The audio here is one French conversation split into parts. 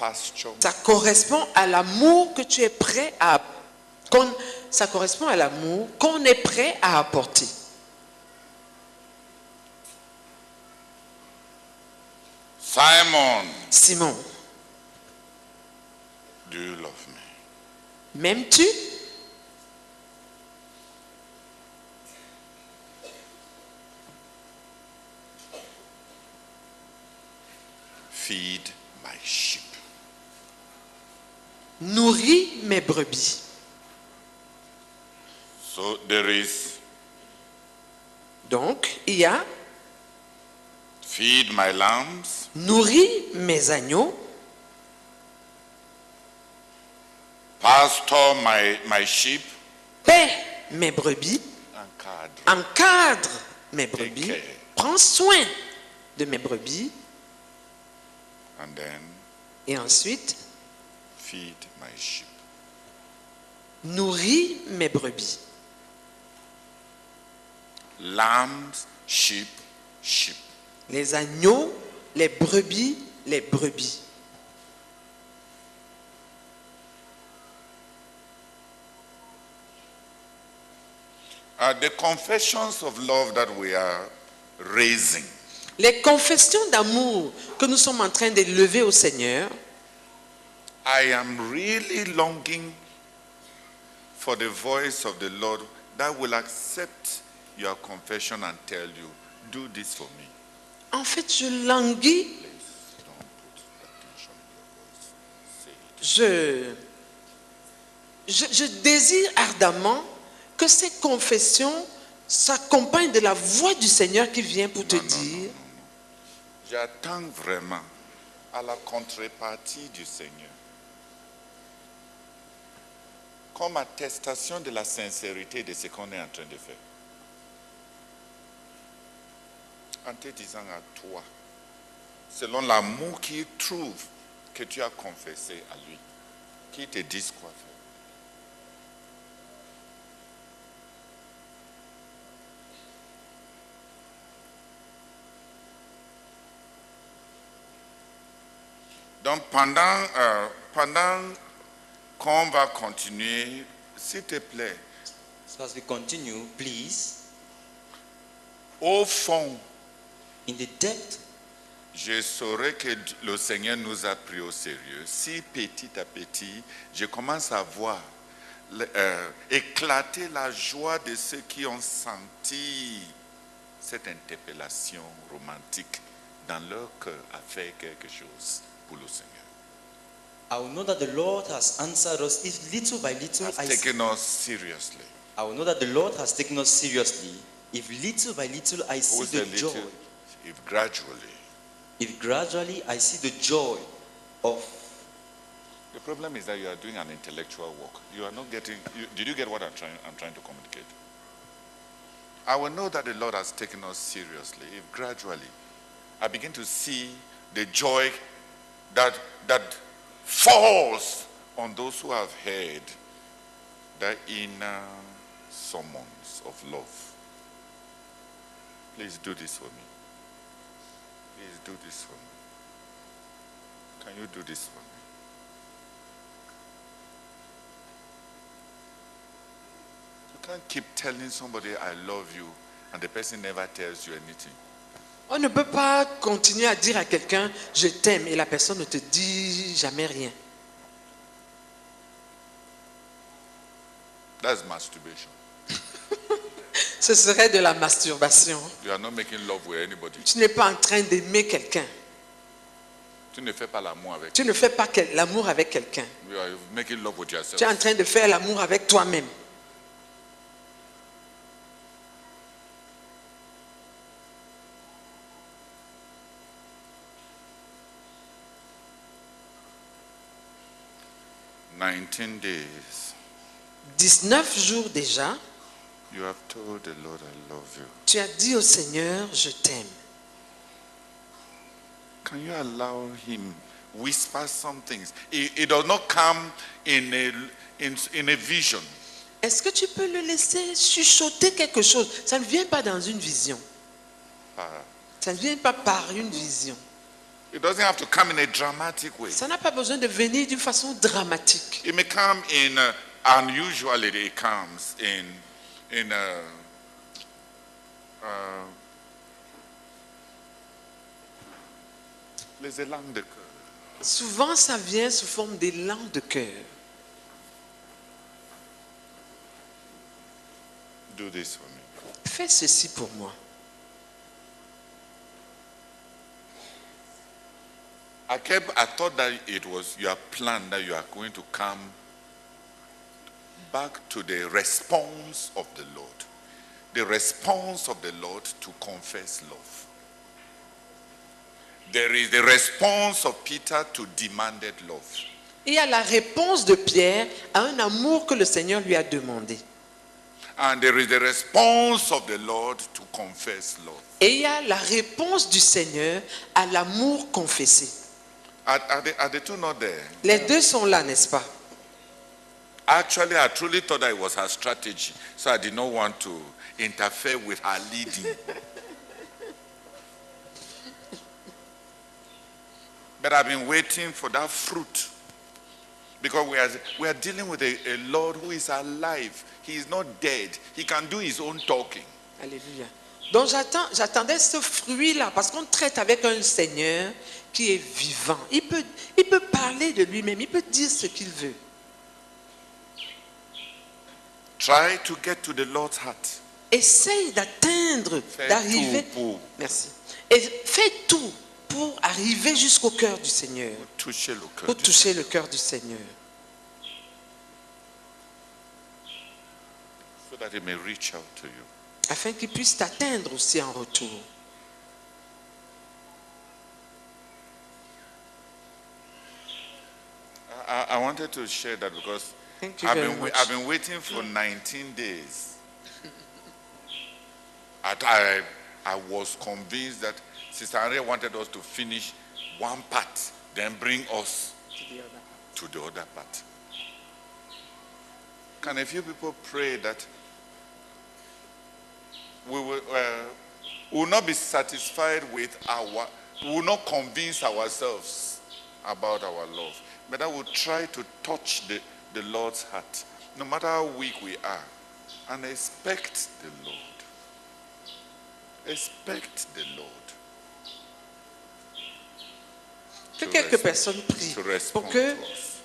pasture. Ça correspond à l'amour que tu es prêt à... Ça correspond à l'amour qu'on est prêt à apporter. Simon, Simon, do you love me? m'aimes-tu? Feed my sheep. Nourris mes brebis. So there is Donc, il y a feed my lambs, nourris mes agneaux, pasture my sheep, paie mes brebis, encadre. encadre mes brebis, Take care. prends soin de mes brebis And then et ensuite feed my sheep. nourris mes brebis. Lambs, sheep, sheep. Les agneaux, les brebis, les brebis. The confessions of love that we are raising Les confessions d'amour que nous sommes en train d'élever au Seigneur, I am really longing for the voice of the Lord that will accept your confession and tell you, do this for me. en fait, je languis, Please don't put attention in your voice. Say it. je désire ardemment que ces confessions s'accompagnent de la voix du Seigneur qui vient pour te dire, J'attends vraiment à la contrepartie du Seigneur. Comme attestation de la sincérité de ce qu'on est en train de faire. En te disant à toi, selon l'amour qu'il trouve que tu as confessé à lui, qu'il te dise quoi faire. Donc pendant qu'on va continuer, s'il te plaît, So as we continue, please, au fond, in the depth, je saurais que le Seigneur nous a pris au sérieux. Si petit à petit, je commence à voir éclater la joie de ceux qui ont senti cette interpellation romantique dans leur cœur à faire quelque chose pour le Seigneur. I will know that the Lord has answered us. If little by little Has I see, taken us seriously. I will know that the Lord has taken us seriously. If little by little I see Who's the the joy, little? If gradually. if gradually I see the joy of, The problem is that you are doing an intellectual work. You are not getting. Did you get what I'm trying to communicate? I will know that the Lord has taken us seriously if gradually I begin to see the joy that falls on those who have heard the inner summons of love. Please do this for me. Please do this for me. Can you do this for me? You can't keep telling somebody I love you and the person never tells you anything. on ne peut pas continuer à dire à quelqu'un je t'aime et la personne ne te dit jamais rien. That's masturbation. Ce serait de la masturbation. You are not making love with anybody. Tu n'es pas en train d'aimer quelqu'un. Tu ne fais pas l'amour avec. Tu ne fais pas l'amour avec quelqu'un. You are making love with Tu es yourself. en train de faire l'amour avec toi-même. Days. 19 jours déjà, You have told the Lord I love you. tu as dit au Seigneur, je t'aime. Can you allow him whisper some things? It does not come in a vision. Est-ce que tu peux le laisser chuchoter quelque chose? Ça ne vient pas dans une vision. Ah, Ça ne vient pas par une vision. It doesn't have to come in a dramatic way. Ça n'a pas besoin de venir d'une façon dramatique. It may come in, unusually it comes in les élans de cœur. Souvent, ça vient sous forme d'élan de cœur. Do this for me. Fais ceci pour moi. I thought that it was your plan that you are going to come back to the response of the Lord. The response of the Lord to confess love. There is the response of Peter to demanded love. Il y a la réponse de Pierre à un amour que le Seigneur lui a demandé. And there is the response of the Lord to confess love. Et il y a la réponse du Seigneur à l'amour confessé. Are the two not there? Les deux sont là, n'est-ce pas? Actually, I truly thought that it was her strategy, so I did not want to interfere with her leading. But I've been waiting for that fruit. Because we are dealing with a Lord who is alive. He is not dead. He can do his own talking. Alléluia. Donc j'attendais ce fruit-là parce qu'on traite avec un Seigneur qui est vivant. Il peut parler de lui-même, il peut dire ce qu'il veut. Try to get to the Lord's heart. Essaye d'atteindre, Fais d'arriver. tout pour Merci. Et fais tout pour arriver jusqu'au cœur du Seigneur. toucher le cœur Pour du toucher le cœur du Seigneur. so that he may reach out to you. Afin qu'il puisse t'atteindre aussi en retour. I wanted to share that because Thank you I've very been, much. I've been waiting for 19 days. I was convinced that Sister Henry wanted us to finish one part, then bring us to the other part. Can a few people pray that we will not be satisfied with we will not convince ourselves about our love, but I will try to touch the Lord's heart, no matter how weak we are, and expect the Lord. Expect the Lord. Que quelques personnes prient To pour respond que to us.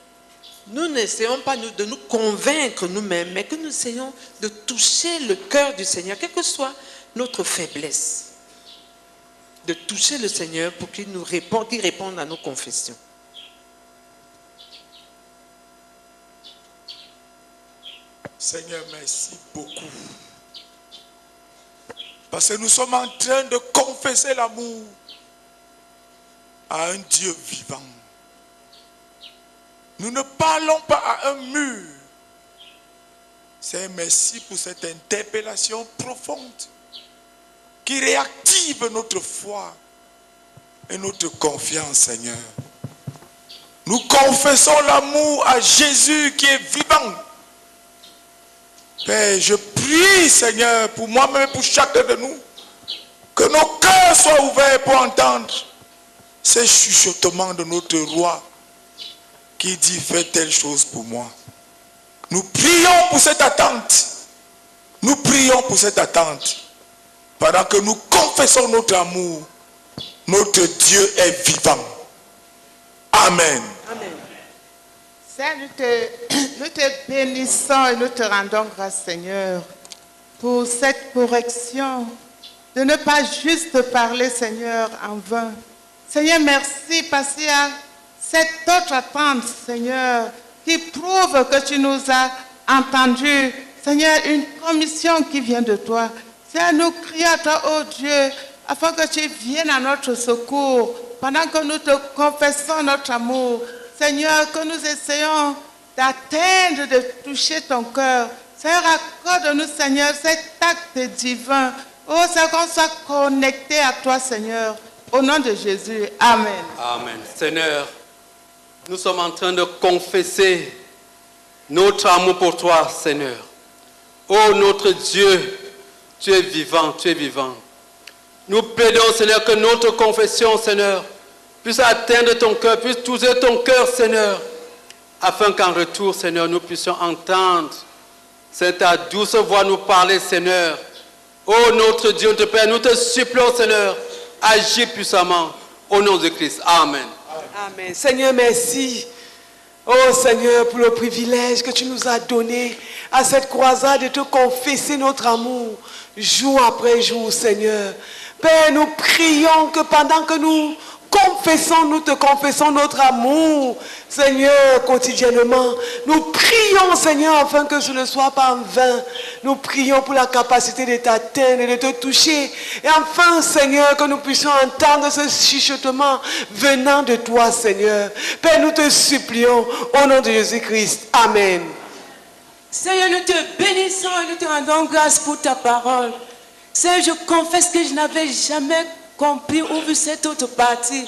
nous n'essayons pas de nous convaincre nous-mêmes, mais que nous essayons de toucher le cœur du Seigneur, quelle que soit notre faiblesse. De toucher le Seigneur pour qu'il nous réponde, qu'il réponde à nos confessions. Seigneur, merci beaucoup. Parce que nous sommes en train de confesser l'amour à un Dieu vivant. Nous ne parlons pas à un mur. Seigneur, merci pour cette interpellation profonde qui réactive notre foi et notre confiance, Seigneur. Nous confessons l'amour à Jésus qui est vivant. Père, je prie, Seigneur, pour moi-même et pour chacun de nous, que nos cœurs soient ouverts pour entendre ces chuchotements de notre roi qui dit fais telle chose pour moi. Nous prions pour cette attente. Nous prions pour cette attente. Pendant que nous confessons notre amour, notre Dieu est vivant. Amen. Amen. Seigneur, nous te bénissons et nous te rendons grâce, Seigneur, pour cette correction, de ne pas juste parler, Seigneur, en vain. Seigneur, merci parce qu'il y a cette autre attente, Seigneur, qui prouve que tu nous as entendus. Seigneur, une commission qui vient de toi. Seigneur, nous crions à toi, oh Dieu, afin que tu viennes à notre secours, pendant que nous te confessons notre amour. Seigneur, que nous essayons d'atteindre, de toucher ton cœur. Seigneur, accorde-nous, Seigneur, cet acte divin. Oh, Seigneur, qu'on soit connecté à toi, Seigneur. Au nom de Jésus. Amen. Amen. Seigneur, nous sommes en train de confesser notre amour pour toi, Seigneur. Oh, notre Dieu, tu es vivant, tu es vivant. Nous plaidons, Seigneur, que notre confession, Seigneur, puisse atteindre ton cœur, puisse toucher ton cœur, Seigneur, afin qu'en retour, Seigneur, nous puissions entendre ta douce voix nous parler, Seigneur. Oh notre Dieu, notre Père, nous te supplions, Seigneur, agis puissamment au nom de Christ. Amen. Amen. Seigneur, merci. Oh Seigneur, pour le privilège que tu nous as donné à cette croisade de te confesser notre amour jour après jour, Seigneur. Père, nous prions que pendant que nous te confessons notre amour, Seigneur, quotidiennement. Nous prions, Seigneur, afin que ce ne soit pas en vain. Nous prions pour la capacité de t'atteindre et de te toucher. Et enfin, Seigneur, que nous puissions entendre ce chuchotement venant de toi, Seigneur. Père, nous te supplions au nom de Jésus-Christ. Amen. Seigneur, nous te bénissons et nous te rendons grâce pour ta parole. Seigneur, je confesse que je n'avais jamais compris ou vu cette autre partie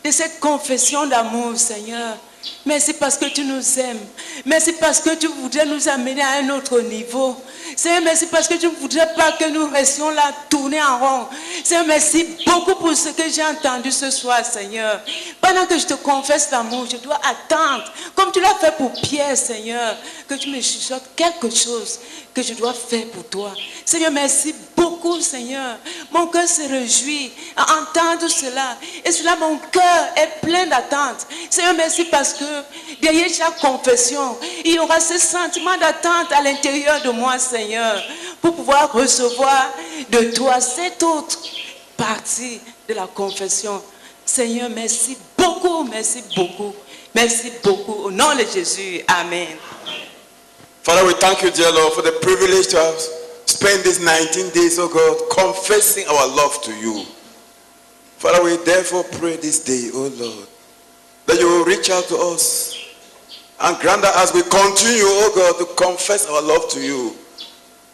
de cette confession d'amour, Seigneur. Merci parce que tu nous aimes. Merci parce que tu voudrais nous amener à un autre niveau. Seigneur, merci parce que tu ne voudrais pas que nous restions là, tournés en rond. Seigneur, merci beaucoup pour ce que j'ai entendu ce soir, Seigneur. Pendant que je te confesse l'amour, je dois attendre, comme tu l'as fait pour Pierre, Seigneur, que tu me chuchotes quelque chose que je dois faire pour toi. Seigneur, merci beaucoup, Seigneur. Mon cœur se réjouit à entendre cela. Et cela, mon cœur est plein d'attente. Seigneur, merci parce que derrière chaque confession, il y aura ce sentiment d'attente à l'intérieur de moi, Seigneur, pour pouvoir recevoir de toi cette autre partie de la confession. Seigneur, merci beaucoup, merci beaucoup. Merci beaucoup. Au nom de Jésus. Amen. Father, we thank you, dear Lord, for the privilege to have spent these 19 days, oh God, confessing our love to you. Father, we therefore pray this day, oh Lord, that you will reach out to us and grant that as we continue, oh God, to confess our love to you,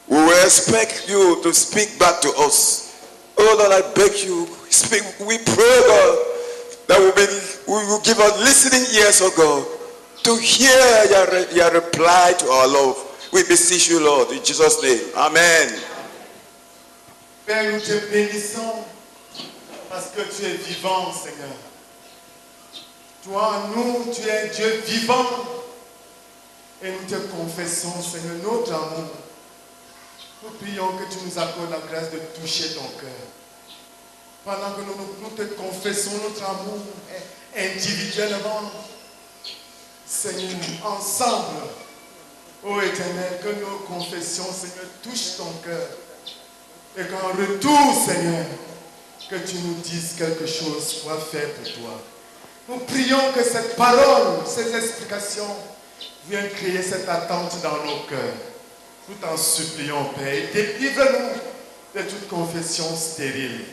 we will expect you to speak back to us. Oh Lord, I beg you, speak. We pray, God, that we will give us listening ears, oh God, to hear your reply to our love. We beseech you, Lord, in Jesus' name. Amen. Père, nous te bénissons parce que tu es vivant, Seigneur. Toi, en nous, tu es Dieu vivant. Et nous te confessons, Seigneur, notre amour. Nous prions que tu nous accordes la grâce de toucher ton cœur. Pendant que nous te confessons notre amour individuellement, Seigneur, ensemble, ô Éternel, que nos confessions, Seigneur, touchent ton cœur. Et qu'en retour, Seigneur, que tu nous dises quelque chose soit fait pour toi. Nous prions que cette parole, ces explications viennent créer cette attente dans nos cœurs. Nous t'en supplions, Père, et délivre-nous de toute confession stérile.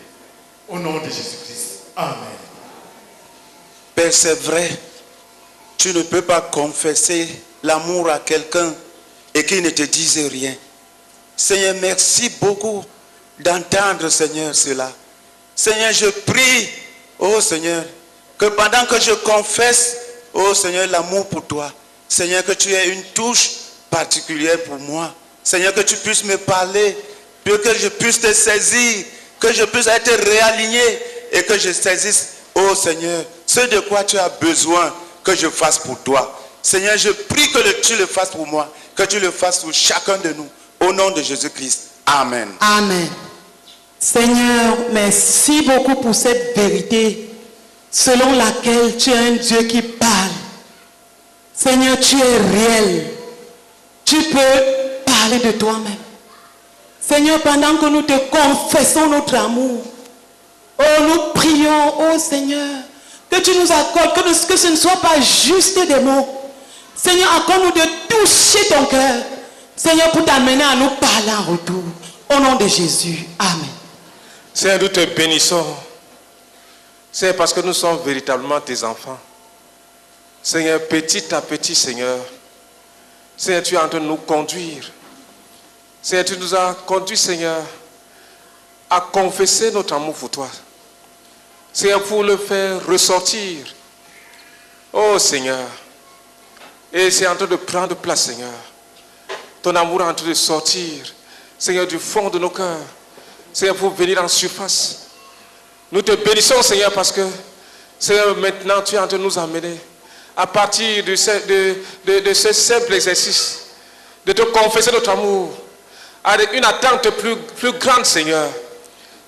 Au nom de Jésus-Christ. Amen. Père, c'est vrai, tu ne peux pas confesser l'amour à quelqu'un et qu'il ne te dise rien. Seigneur, merci beaucoup d'entendre, Seigneur, cela. Seigneur, je prie, oh Seigneur, que pendant que je confesse, oh Seigneur, l'amour pour toi, Seigneur, que tu aies une touche particulière pour moi. Seigneur, que tu puisses me parler, que je puisse te saisir, que je puisse être réaligné et que je saisisse, oh Seigneur, ce de quoi tu as besoin que je fasse pour toi. Seigneur, je prie que tu le fasses pour moi, que tu le fasses pour chacun de nous. Au nom de Jésus-Christ. Amen. Amen. Seigneur, merci beaucoup pour cette vérité selon laquelle tu es un Dieu qui parle. Seigneur, tu es réel. Tu peux parler de toi-même. Seigneur, pendant que nous te confessons notre amour, oh, nous prions, oh Seigneur, que tu nous accordes, que ce ne soit pas juste des mots. Seigneur, accorde-nous de toucher ton cœur. Seigneur, pour t'amener à nous parler en retour. Au nom de Jésus. Amen. Seigneur, nous te bénissons. Seigneur, parce que nous sommes véritablement tes enfants. Seigneur, petit à petit, Seigneur, Seigneur, tu es en train de nous conduire. Seigneur, tu nous as conduits, Seigneur, à confesser notre amour pour toi. Seigneur, pour le faire ressortir. Oh Seigneur. Et c'est en train de prendre place, Seigneur. Ton amour est en train de sortir, Seigneur, du fond de nos cœurs. Seigneur, pour venir en surface. Nous te bénissons, Seigneur, parce que Seigneur, maintenant, tu es en train de nous amener à partir de ce simple exercice, de te confesser notre amour, avec une attente plus grande, Seigneur.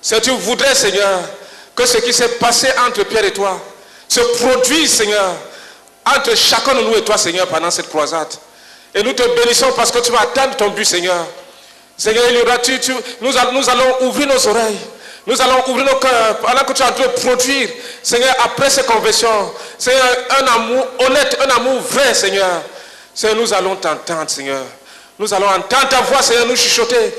Si tu voudrais, Seigneur, que ce qui s'est passé entre Pierre et toi se produise, Seigneur, entre chacun de nous et toi, Seigneur, pendant cette croisade. Et nous te bénissons parce que tu vas atteindre ton but, Seigneur. Seigneur, nous allons ouvrir nos oreilles. Nous allons ouvrir nos cœurs pendant que tu es en train de produire, Seigneur, après ces conversions. Seigneur, un amour honnête, un amour vrai, Seigneur. Seigneur, nous allons t'entendre, Seigneur. Nous allons entendre ta voix, Seigneur, nous chuchoter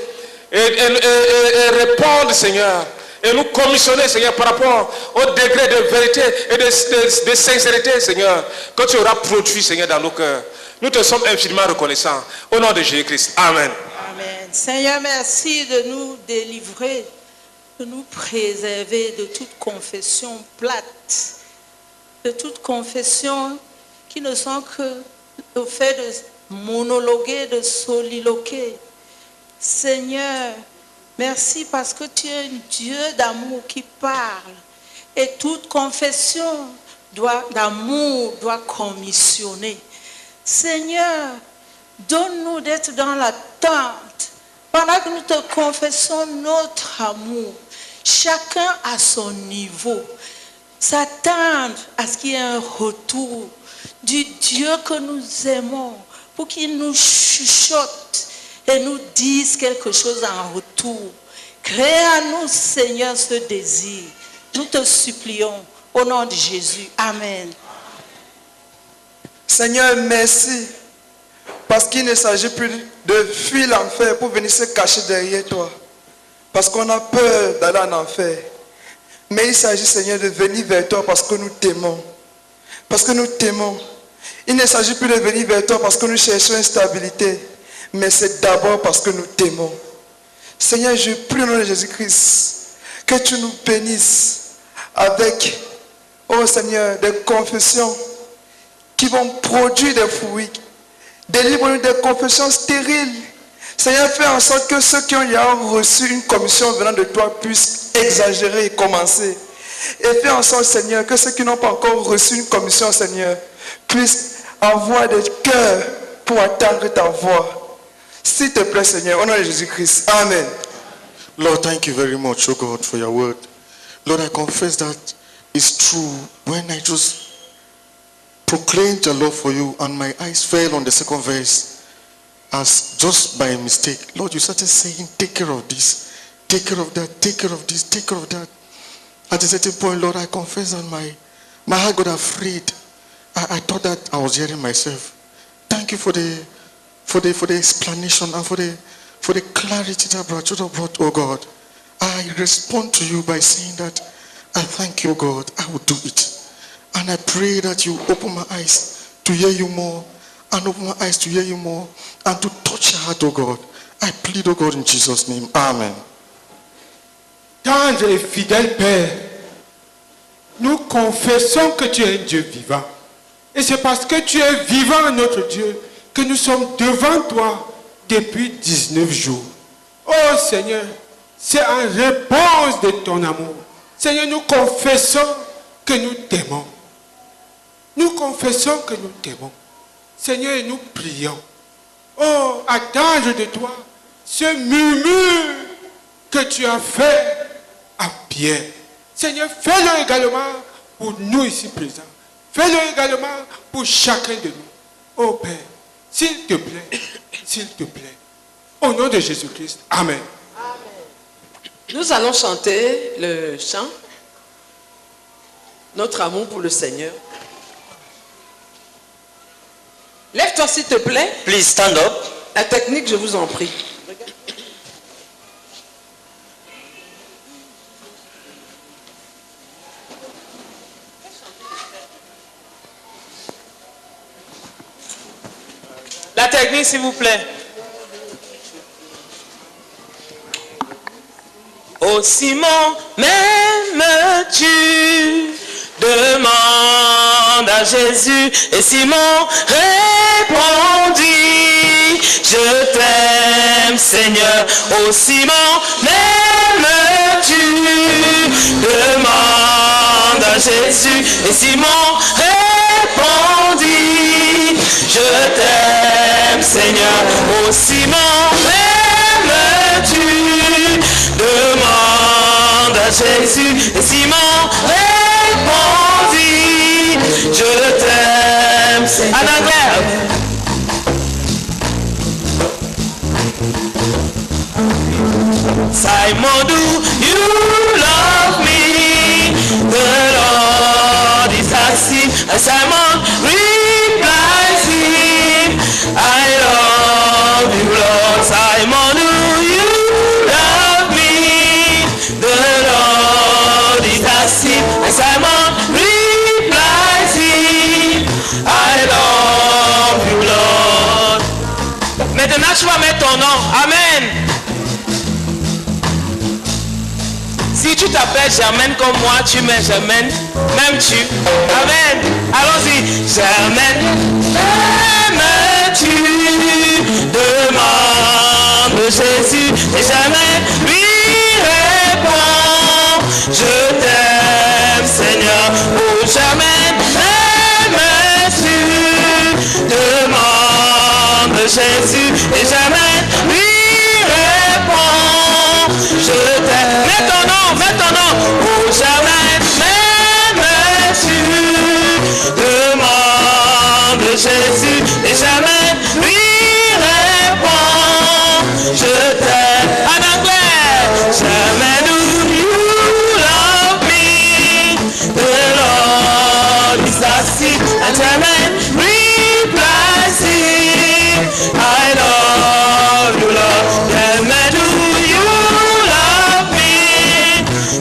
et répondre, Seigneur. Et nous commissionner, Seigneur, par rapport au degré de vérité et de sincérité, Seigneur, que tu auras produit, Seigneur, dans nos cœurs. Nous te sommes infiniment reconnaissants. Au nom de Jésus-Christ. Amen. Amen. Seigneur, merci de nous délivrer, de nous préserver de toute confession plate, de toute confession qui ne sont que le fait de monologuer, de soliloquer. Seigneur, merci parce que tu es un Dieu d'amour qui parle. Et toute confession d'amour doit commissionner. Seigneur, donne-nous d'être dans l'attente. Pendant que nous te confessons notre amour, chacun à son niveau, s'attendre à ce qu'il y ait un retour du Dieu que nous aimons, pour qu'il nous chuchote et nous dise quelque chose en retour. Crée à nous, Seigneur, ce désir. Nous te supplions au nom de Jésus. Amen. Seigneur, merci. Parce qu'il ne s'agit plus de fuir l'enfer pour venir se cacher derrière toi. Parce qu'on a peur d'aller en enfer. Mais il s'agit, Seigneur, de venir vers toi parce que nous t'aimons. Parce que nous t'aimons. Il ne s'agit plus de venir vers toi parce que nous cherchons une stabilité. Mais c'est d'abord parce que nous t'aimons. Seigneur, je prie au nom de Jésus-Christ que tu nous bénisses avec, oh Seigneur, des confessions qui vont produire des fruits. Délivre-nous des confessions stériles. Seigneur, fais en sorte que ceux qui ont reçu une commission venant de toi puissent exagérer et commencer. Et fais en sorte, Seigneur, que ceux qui n'ont pas encore reçu une commission, Seigneur, puissent avoir des cœurs pour attendre ta voix. S'il te plaît, Seigneur, au nom de Jésus-Christ. Amen. Lord, thank you very much, oh God, for your word. Lord, I confess that it's true. When I just proclaimed your love for you and my eyes fell on the second verse as just by mistake. Lord, you started saying, take care of this, take care of that, take care of this, take care of that. At a certain point, Lord, I confess that my heart got afraid. I thought that I was hearing myself. Thank you for the explanation and for the clarity that brought, oh God. I respond to you by saying that I thank you, God. I will do it. And I pray that you open my eyes to hear you more, and open my eyes to hear you more, and to touch your heart, oh God. I plead, oh God, in Jesus' name. Amen. Tendre et fidèle Père, nous confessons que tu es un Dieu vivant. Et c'est parce que tu es vivant, notre Dieu, que nous sommes devant toi depuis 19 jours. Oh Seigneur, c'est en réponse de ton amour. Seigneur, nous confessons que nous t'aimons. Nous confessons que nous t'aimons. Seigneur, et nous prions. Oh, attendre de toi ce murmure que tu as fait à Pierre. Seigneur, fais-le également pour nous ici présents. Fais-le également pour chacun de nous. Oh Père, s'il te plaît, s'il te plaît. Au nom de Jésus-Christ. Amen. Nous allons chanter le chant Notre amour pour le Seigneur. Lève-toi s'il te plaît. Please stand up. La technique, je vous en prie. La technique, s'il vous plaît. Oh Simon, m'aimes-tu? Demande à Jésus. Et Simon répondit, je t'aime Seigneur. Oh Simon, m'aimes-tu? m'aimes-tu? Demande à Jésus. Et Simon répondit, je t'aime Seigneur. Oh Simon, m'aimes-tu? Demande à Jésus. Et Simon répondit, je t'aime Seigneur. En anglais. Simon, do you love me? The Lord is asking. And Simon replies him, I love you, Lord. Simon, do you love me? The Lord is asking. And Simon replies him, I love you, Lord. Maintenant, tu vas mettre ton nom. Amen. Si tu t'appelles Germaine comme moi, tu mets Germaine, même tu. Amen. Allons-y. Germaine, m'aimes-tu? Demande Jésus. Et Germaine lui répond, je t'aime Seigneur. Oh Germaine, m'aimes-tu? Demande Jésus. Et Germaine lui répond, je t'aime. Mets ton nom, mets ton nom. Oh Germaine, m'aimes-tu? Demande Jésus. Et Germaine lui répond, je t'aime. En anglais. Germaine, do you love me? The Lord is asking. And Germaine replies him, I love you, Lord. Germaine, do you love me?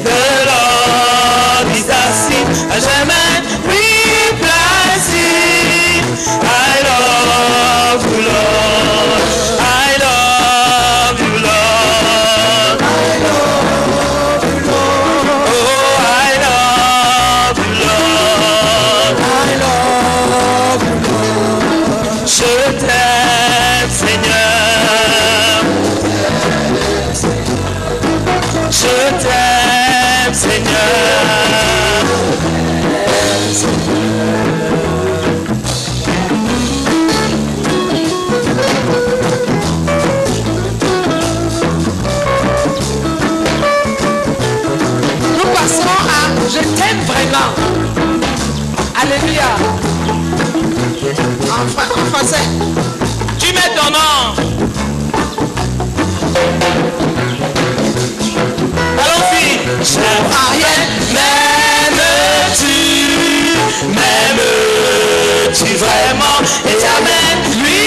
The Lord is asking. And Germaine replies him, I love you, Lord. I love you, Lord. I love you, Lord. Oh, I love you, Lord. I love you, Lord. Je t'aime, Seigneur. Je t'aime, Seigneur. Nous passons à je t'aime vraiment. Alléluia. En français. Tu mets ton nom. Allons-y. Cher Ariel, m'aimes-tu? M'aimes-tu vraiment? Et Germaine lui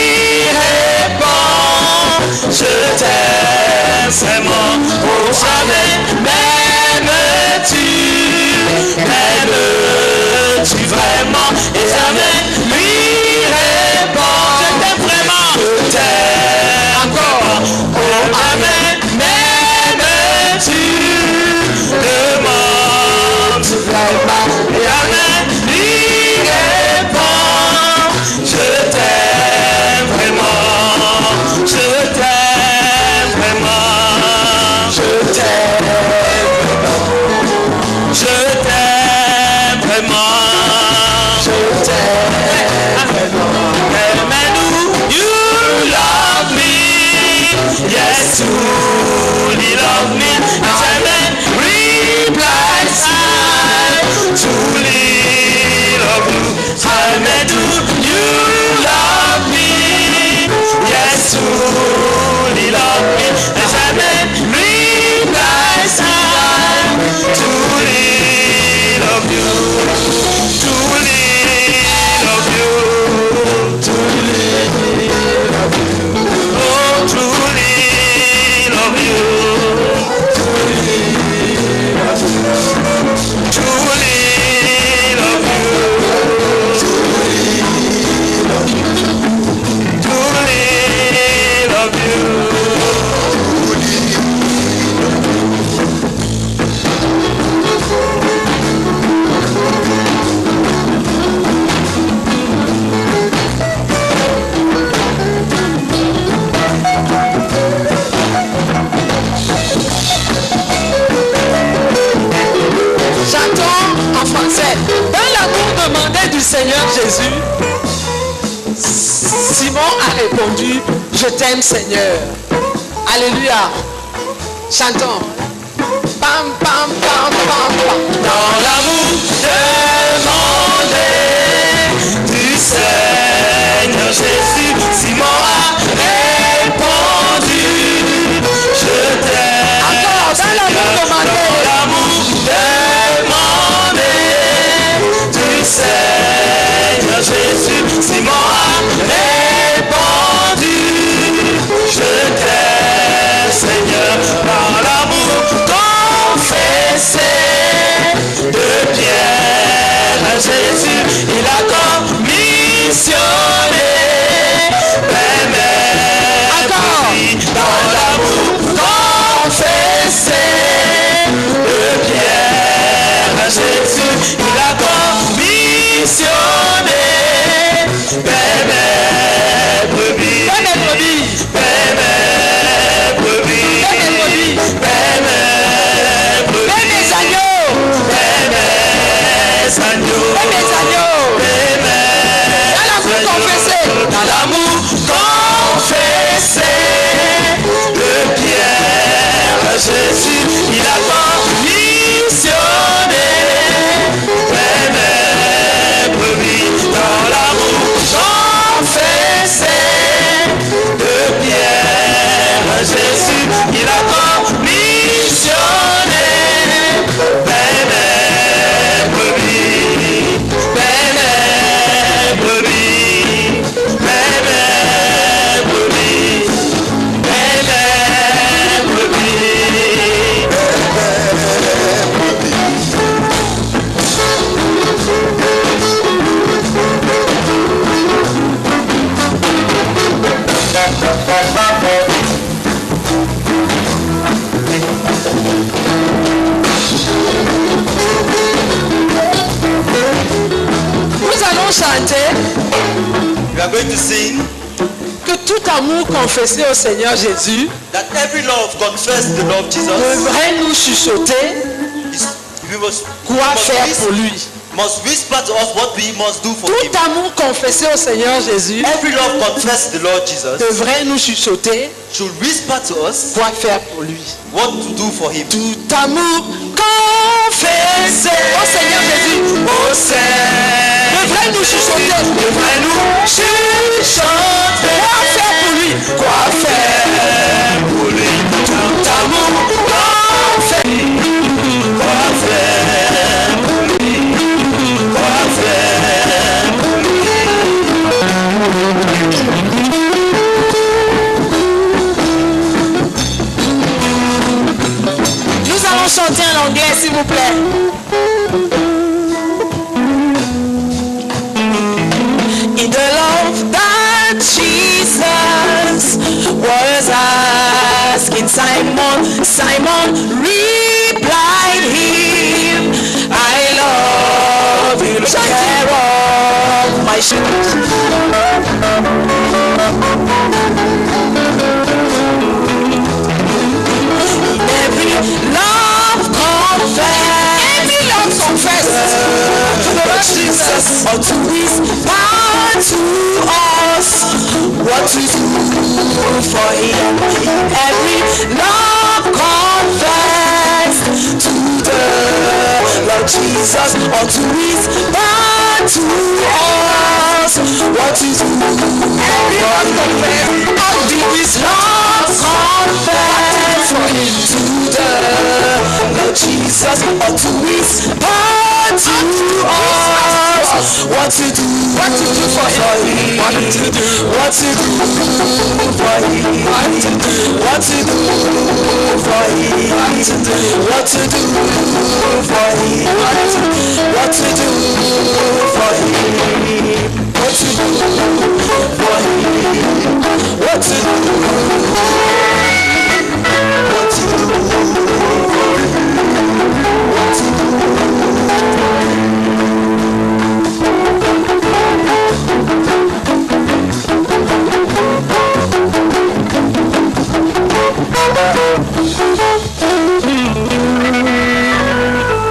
répond, je t'aime vraiment. Oh Germaine, m'aimes-tu? M'aimes-tu vraiment? Et Germaine lui répond, je t'aime vraiment. Je t'aime encore. Oh Amen, m'aimes-tu? Demande Simon a répondu, je t'aime Seigneur. Alléluia. Chantons. Pam, pam, pam, pam, pam. Dans l'amour demandé du Seigneur Jésus, Simon a répondu, je t'aime. Encore, dans l'amour demandé. Dans l'amour demandé du Seigneur Jésus, Simon a répondu, je t'aime Seigneur. Par l'amour confessé de Pierre à Jésus, il a commissionné dans l'amour confessé de Pierre à Jésus, il a commissionné mes brebis, mes dans l'amour confessé de Pierre à Jésus, il a commissionné mes brebis. Dans l'amour confessé de Pierre à Jésus, il a commissionné mes brebis, mes brebis. Nous allons chanter. We are going to sing que tout amour confessé au Seigneur Jésus that every love confessed the Lord Jesus devrait nous chuchoter quoi faire pour lui. Must whisper to us what we must do for him. Tout amour confessé au Seigneur Jésus Every love confessed the Lord Jesus devrait nous chuchoter should whisper to us quoi faire pour lui. What to do for him. Tout amour confessé au Seigneur Jésus devrait nous chuchoter, devrait nous chuchoter quoi faire pour lui, quoi faire pour lui. Tout amour confessé, quoi faire pour lui, quoi faire pour lui. Nous allons chanter en anglais, s'il vous plaît. In the love that Jesus was asking Simon, Simon replied him, I love you, take care of my sheep. Every love confess to the Lord Jesus, or to his power to us, what to do for him. Every love confess to the Lord Jesus, or to his power to us, what to do. Every love confess, or to his love confess for him to the Lord Jesus, or to his power to us, what to do for him, what to do for him, what to do for him, what to do for him, what to do for him, what to do for him, what to do, what to do for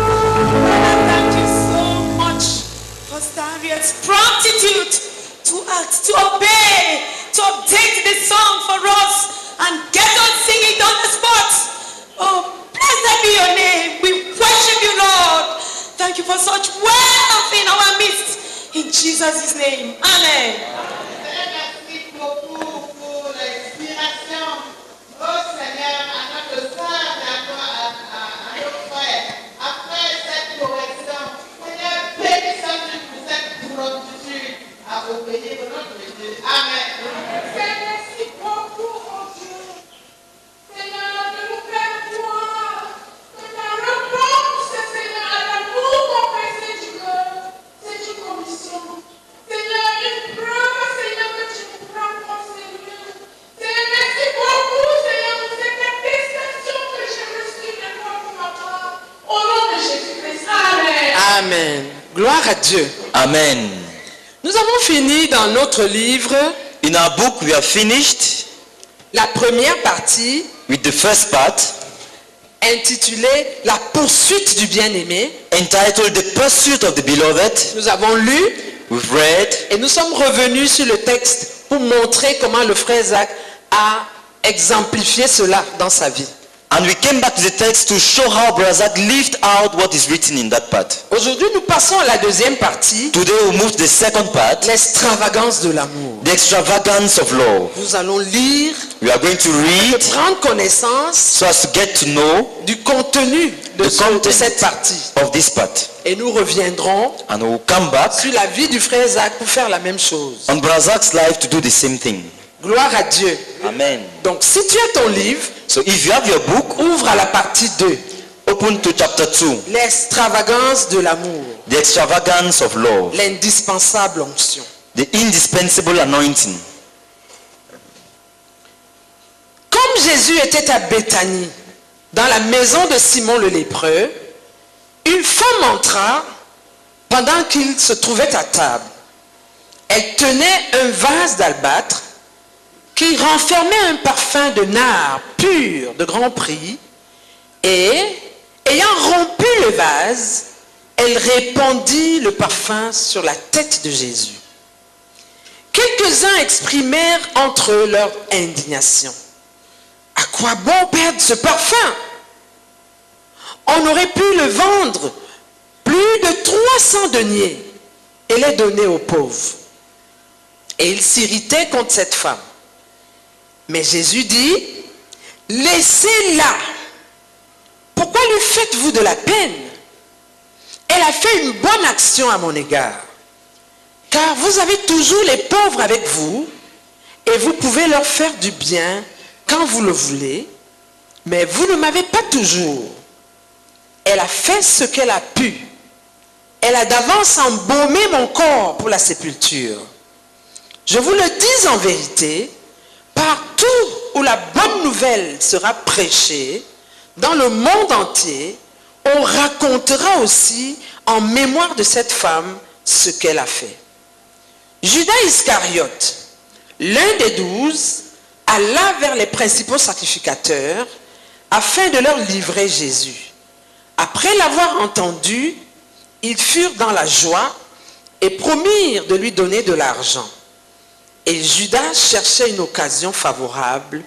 Thank you so much, Pastor Harriet. Prompt to obey, to update this song for us and get us singing on the spot. Oh, blessed be your name. We worship you, Lord. Thank you for such wealth in our midst. In Jesus' name. Amen. Merci beaucoup pour l'inspiration. Oh Seigneur, à notre soeur et à nos frères. Après cette correction, Seigneur, bénissons-nous pour cette promptitude à obéir notre Dieu. Amen. Merci beaucoup, mon Dieu. Seigneur, de nous faire voir que la réponse, Seigneur, à l'amour confessé du cœur, c'est une commission. Seigneur, une preuve, Seigneur, que tu nous prends au sérieux. Seigneur, merci beaucoup, Seigneur, pour cette attestation que j'ai reçue de toi pour ma part. Au nom de Jésus-Christ. Amen. Amen. Gloire à Dieu. Amen. Nous avons fini dans notre livre. In our book, we have finished la première partie with the first part intitulée La poursuite du bien-aimé. Entitled The Pursuit of the Beloved. Nous avons lu. We've read. Et nous sommes revenus sur le texte pour montrer comment le frère Zach a exemplifié cela dans sa vie. And we came back to the text to show how Brother Zach lived out what is written in that part. Aujourd'hui, nous passons à la deuxième partie. Today we move to the second part. L'extravagance de l'amour. The extravagance of love. Nous allons lire. We are going to read. Prendre connaissance. So as to get to know. Du contenu de cette partie. Of this part. Et nous reviendrons. And we will come back. Sur la vie du frère Zach pour faire la même chose. On Brother Zach's life to do the same thing. Gloire à Dieu. Amen. Donc si tu as ton livre, so if you have your book, ouvre à la partie 2. Open to chapter 2. L'extravagance de l'amour. The extravagance of love. L'indispensable onction. The indispensable anointing. Comme Jésus était à Béthanie, dans la maison de Simon le lépreux, une femme entra pendant qu'il se trouvait à table. Elle tenait un vase d'albâtre qui renfermait un parfum de nard pur de grand prix, et, ayant rompu le vase, elle répandit le parfum sur la tête de Jésus. Quelques-uns exprimèrent entre eux leur indignation. À quoi bon perdre ce parfum? On aurait pu le vendre plus de 300 deniers et les donner aux pauvres. Et ils s'irritaient contre cette femme. Mais Jésus dit, laissez-la. Pourquoi lui faites-vous de la peine? Elle a fait une bonne action à mon égard. Car vous avez toujours les pauvres avec vous et vous pouvez leur faire du bien quand vous le voulez, mais vous ne m'avez pas toujours. Elle a fait ce qu'elle a pu. Elle a d'avance embaumé mon corps pour la sépulture. Je vous le dis en vérité, partout où la bonne nouvelle sera prêchée, dans le monde entier, on racontera aussi en mémoire de cette femme ce qu'elle a fait. Judas Iscariote, l'un des 12, alla vers les principaux sacrificateurs afin de leur livrer Jésus. Après l'avoir entendu, ils furent dans la joie et promirent de lui donner de l'argent. Et Judas cherchait une occasion favorable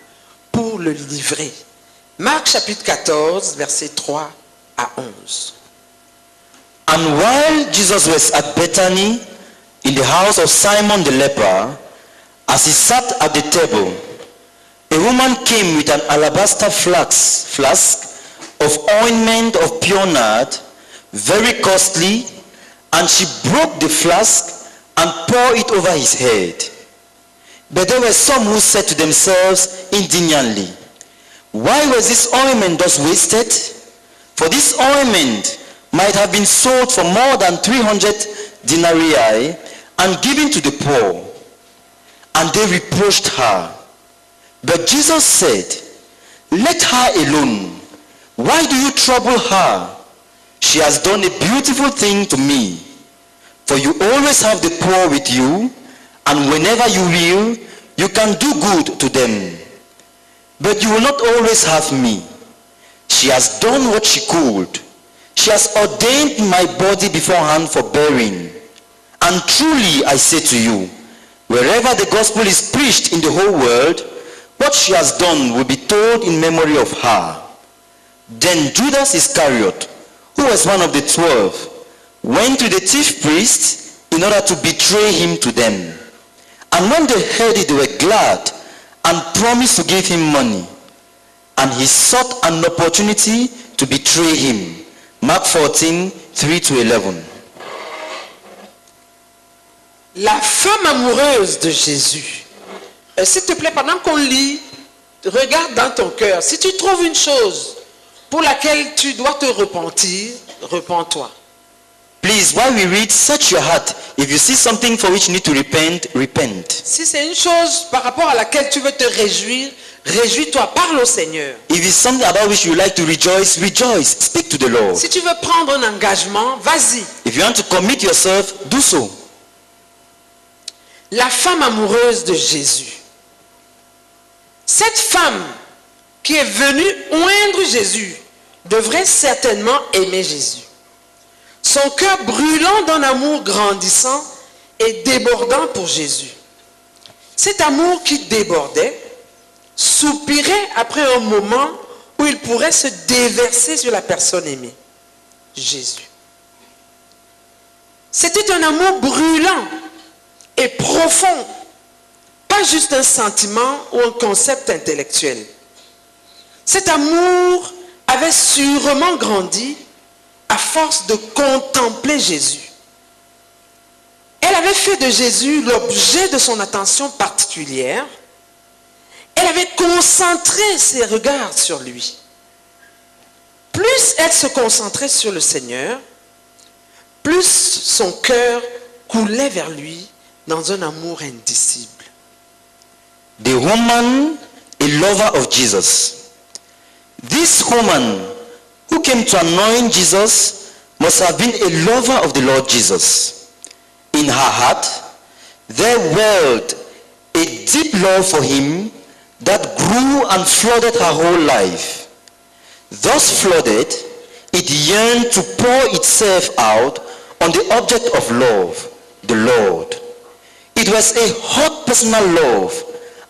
pour le livrer. Marc chapitre 14, versets 3 à 11. And while Jesus was at Bethany, in the house of Simon the leper, as he sat at the table, a woman came with an alabaster flask of ointment of pure nard, very costly, and she broke the flask and poured it over his head. But there were some who said to themselves indignantly, why was this ointment thus wasted? For this ointment might have been sold for more than 300 denarii and given to the poor. And they reproached her. But Jesus said, let her alone. Why do you trouble her? She has done a beautiful thing to me. For you always have the poor with you, and whenever you will, you can do good to them. But you will not always have me. She has done what she could. She has ordained my body beforehand for burying. And truly I say to you, Wherever the gospel is preached in the whole world, what she has done will be told in memory of her. Then Judas Iscariot, who was one of the 12, went to the chief priests in order to betray him to them. And when they heard it, they were glad and promised to give him money. And he sought an opportunity to betray him. Mark 14, 3-11. La femme amoureuse de Jésus. S'il te plaît, pendant qu'on lit, regarde dans ton cœur. Si tu trouves une chose pour laquelle tu dois te repentir, repens-toi. Please, while we read, search your heart. If you see something for which you need to repent, repent. Si c'est une chose par rapport à laquelle tu veux te réjouir, réjouis-toi, parle au Seigneur. If it's something about which you like to rejoice, rejoice. Speak to the Lord. Si tu veux prendre un engagement, vas-y. If you want to commit yourself, do so. La femme amoureuse de Jésus. Cette femme qui est venue oindre Jésus devrait certainement aimer Jésus. Son cœur brûlant d'un amour grandissant et débordant pour Jésus. Cet amour qui débordait soupirait après un moment où il pourrait se déverser sur la personne aimée, Jésus. C'était un amour brûlant et profond, pas juste un sentiment ou un concept intellectuel. Cet amour avait sûrement grandi à force de contempler Jésus. Elle avait fait de Jésus l'objet de son attention particulière. Elle avait concentré ses regards sur lui. Plus elle se concentrait sur le Seigneur, plus son cœur coulait vers lui dans un amour indicible. The woman, a lover of Jesus. This woman who came to anoint Jesus must have been a lover of the Lord Jesus. In her heart, there welled a deep love for him that grew and flooded her whole life. Thus flooded, it yearned to pour itself out on the object of love, the Lord. It was a hot personal love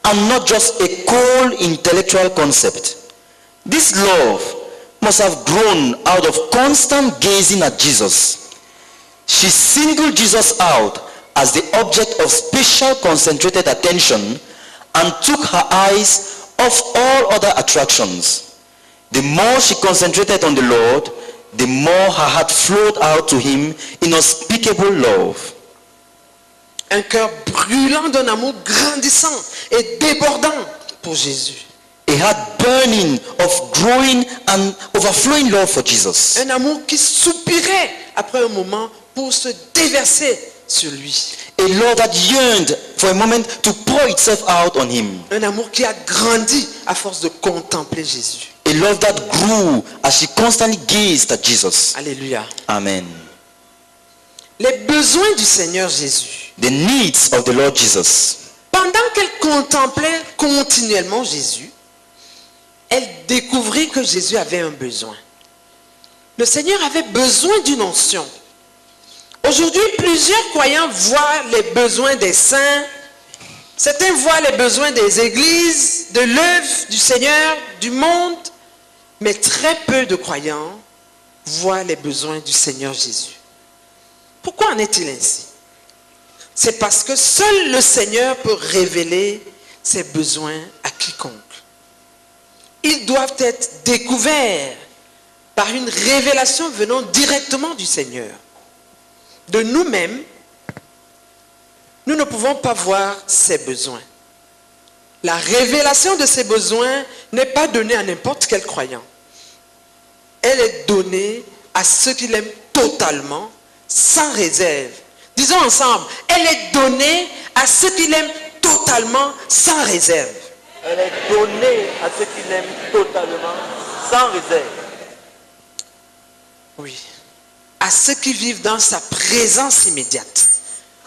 and not just a cold intellectual concept. This love must have grown out of constant gazing at Jesus. She singled Jesus out as the object of special concentrated attention and took her eyes off all other attractions. The more she concentrated on the Lord, the more her heart flowed out to him in unspeakable love. Un cœur brûlant d'un amour grandissant et débordant pour Jésus. A heart burning of growing and overflowing love for Jesus. Un amour qui soupirait après un moment pour se déverser sur lui. A love that yearned for a moment to pour itself out on him. Un amour qui a grandi à force de contempler Jésus. A love that grew as she constantly gazed at Jesus. Alléluia. Amen. Les besoins du Seigneur Jésus. The needs of the Lord Jesus. Pendant qu'elle contemplait continuellement Jésus, elle découvrit que Jésus avait un besoin. Le Seigneur avait besoin d'une onction. Aujourd'hui, plusieurs croyants voient les besoins des saints. Certains voient les besoins des églises, de l'œuvre du Seigneur, du monde. Mais très peu de croyants voient les besoins du Seigneur Jésus. Pourquoi en est-il ainsi? C'est parce que seul le Seigneur peut révéler ses besoins à quiconque. Ils doivent être découverts par une révélation venant directement du Seigneur. De nous-mêmes, nous ne pouvons pas voir ses besoins. La révélation de ses besoins n'est pas donnée à n'importe quel croyant. Elle est donnée à ceux qui l'aiment totalement, sans réserve. Disons ensemble, elle est donnée à ceux qui l'aiment totalement, sans réserve. Elle est donnée à ceux qui l'aiment totalement, sans réserve. Oui. À ceux qui vivent dans sa présence immédiate.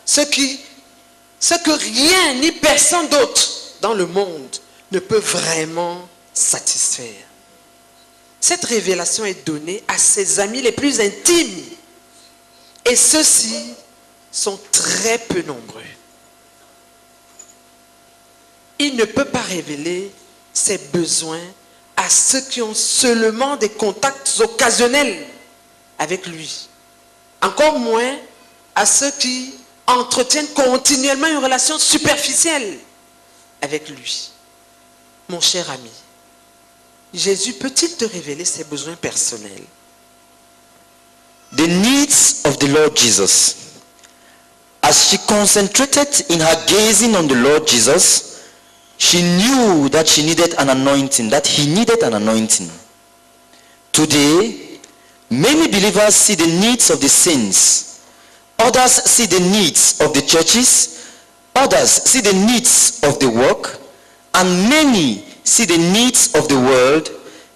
Ceux que rien ni personne d'autre dans le monde ne peut vraiment satisfaire. Cette révélation est donnée à ses amis les plus intimes. Et ceux-ci sont très peu nombreux. il ne peut pas révéler ses besoins à ceux qui ont seulement des contacts occasionnels avec lui. Encore moins à ceux qui entretiennent continuellement une relation superficielle avec lui. Mon cher ami, Jésus peut-il te révéler ses besoins personnels? The needs of the Lord Jesus. As she concentrated in her gazing on the Lord Jesus, she knew that she needed an anointing, that he needed an anointing. Today, many believers see the needs of the saints. Others see the needs of the churches. Others see the needs of the work. And many see the needs of the world,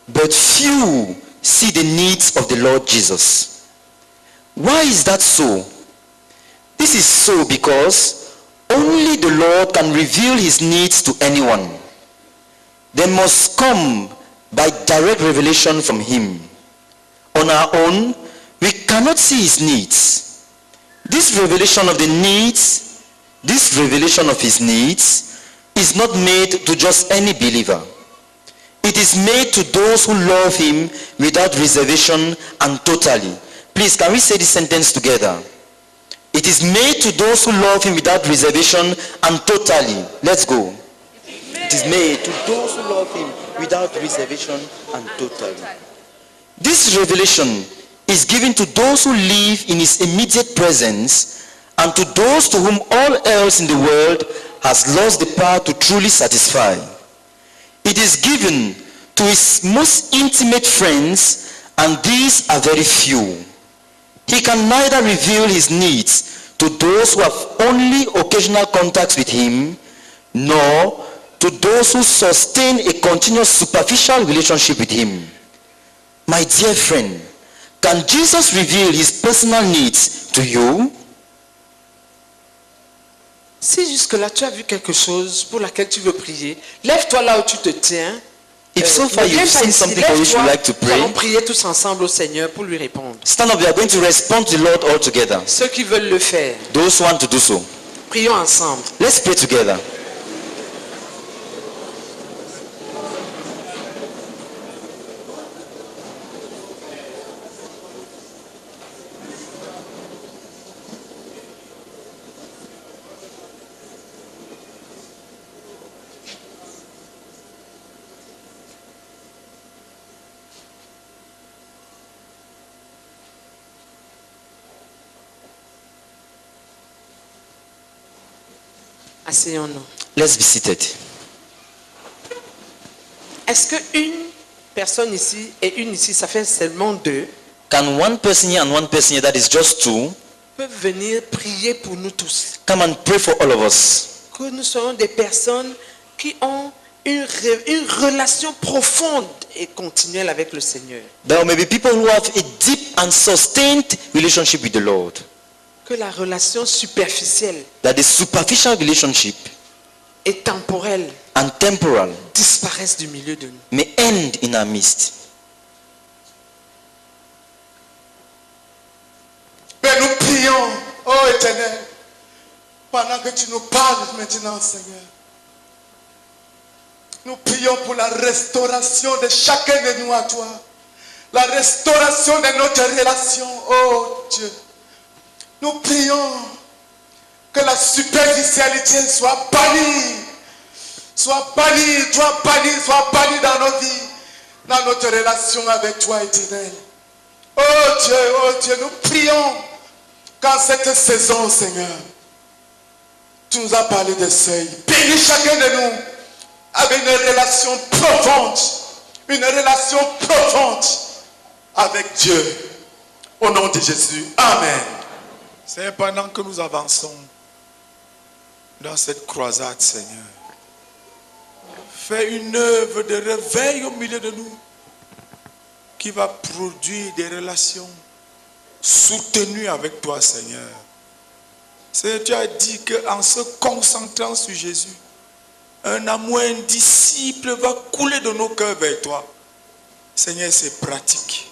but few see the needs of the Lord Jesus. Why is that so? This is so because only the Lord can reveal his needs to anyone. They must come by direct revelation from him. On our own, we cannot see his needs. This revelation of the needs, this revelation of his needs, is not made to just any believer. It is made to those who love him without reservation and totally. Please, can we say this sentence together? It is made to those who love him without reservation and totally. Let's go. It is made to those who love him without reservation and totally. This revelation is given to those who live in his immediate presence and to those to whom all else in the world has lost the power to truly satisfy. It is given to his most intimate friends, and these are very few. He can neither reveal his needs to those who have only occasional contacts with him, nor to those who sustain a continuous superficial relationship with him. My dear friend, can Jesus reveal his personal needs to you? Si jusque-là tu as vu quelque chose pour laquelle tu veux prier, lève-toi là où tu te tiens. If so far you've seen something for which you like to pray, nous allons prier tous ensemble au Seigneur pour lui répondre. stand up, we are going to respond to the Lord all together. Ceux qui veulent le faire, Those who want to do so. prions ensemble. Let's pray together. Asseyons-nous. Let's be seated. Est-ce qu'une personne ici et une ici, ça fait seulement deux, Can one person here and one person here, that is just two, peuvent venir prier pour nous tous? come and pray for all of us? Que nous soyons des personnes qui ont une relation profonde et continuelle avec le Seigneur. There may be people who have a deep and sustained relationship with the Lord. Que la relation superficielle That the superficial relationship et temporelle and temporal disparaissent du milieu de nous. may end in our midst. Mais nous prions, oh Éternel, pendant que tu nous parles maintenant, Seigneur. Nous prions pour la restauration de chacun de nous à toi. La restauration de notre relation, oh Dieu. Nous prions que la superficialité soit bannie. Soit bannie dans nos vies, dans notre relation avec toi, Éternel. Oh Dieu, nous prions qu'en cette saison, Seigneur, tu nous as parlé de seuil. Bénis chacun de nous avec une relation profonde avec Dieu. Au nom de Jésus. Amen. C'est pendant que nous avançons dans cette croisade, Seigneur. Fais une œuvre de réveil au milieu de nous qui va produire des relations soutenues avec toi, Seigneur. Seigneur, tu as dit qu'en se concentrant sur Jésus, un amour indicible va couler de nos cœurs vers toi. Seigneur, c'est pratique.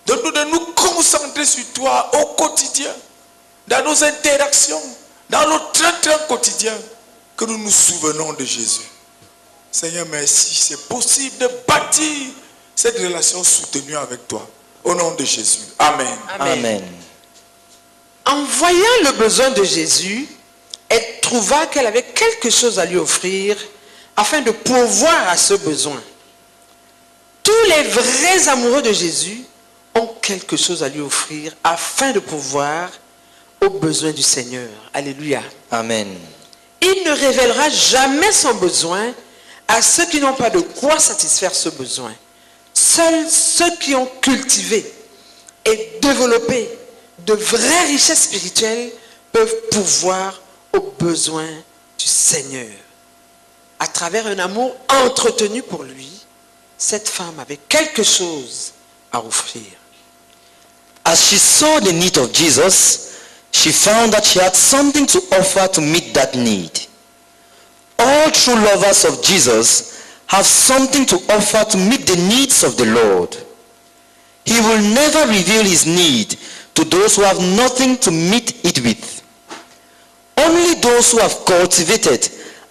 Donne-nous de nous concentrer sur toi au quotidien, dans nos interactions, dans nos train-train quotidiens. que nous nous souvenons de Jésus. Seigneur, merci. C'est possible de bâtir cette relation soutenue avec toi. Au nom de Jésus. Amen. Amen. En voyant le besoin de Jésus, elle trouva qu'elle avait quelque chose à lui offrir afin de pourvoir à ce besoin. Tous les vrais amoureux de Jésus ont quelque chose à lui offrir afin de pourvoir aux besoins du Seigneur. Alléluia. Amen. Il ne révélera jamais son besoin à ceux qui n'ont pas de quoi satisfaire ce besoin. Seuls ceux qui ont cultivé et développé de vraies richesses spirituelles peuvent pourvoir aux besoins du Seigneur. À travers un amour entretenu pour lui, cette femme avait quelque chose à offrir. As she saw the need of Jesus, she found that she had something to offer to meet that need. All true lovers of Jesus have something to offer to meet the needs of the Lord. He will never reveal his need to those who have nothing to meet it with. Only those who have cultivated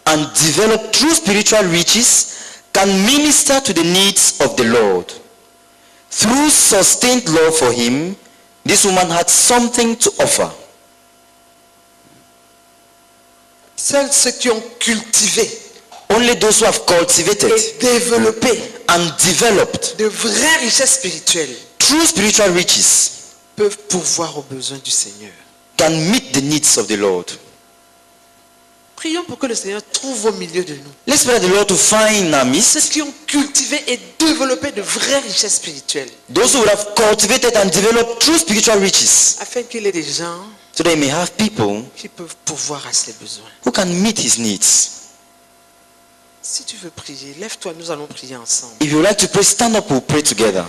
and developed true spiritual riches can minister to the needs of the Lord. Through sustained love for him, this woman had something to offer. Seuls ceux qui ont cultivé, only those who have cultivated et développé and developed de vraies richesses spirituelles, true spiritual riches, peuvent pourvoir aux besoins du Seigneur. Can meet the needs of the Lord. Prions pour que le Seigneur trouve au milieu de nous. Let's pray the Lord to find in our midst ceux qui ont cultivé et développé de vraies richesses spirituelles. Those who have cultivated and developed true spiritual riches. Afin qu'il ait des gens so they may have people qui peuvent pourvoir à ses besoins. Who can meet his needs. Si tu veux prier, lève-toi, nous allons prier ensemble. If you would like to pray, stand up, we'll pray together.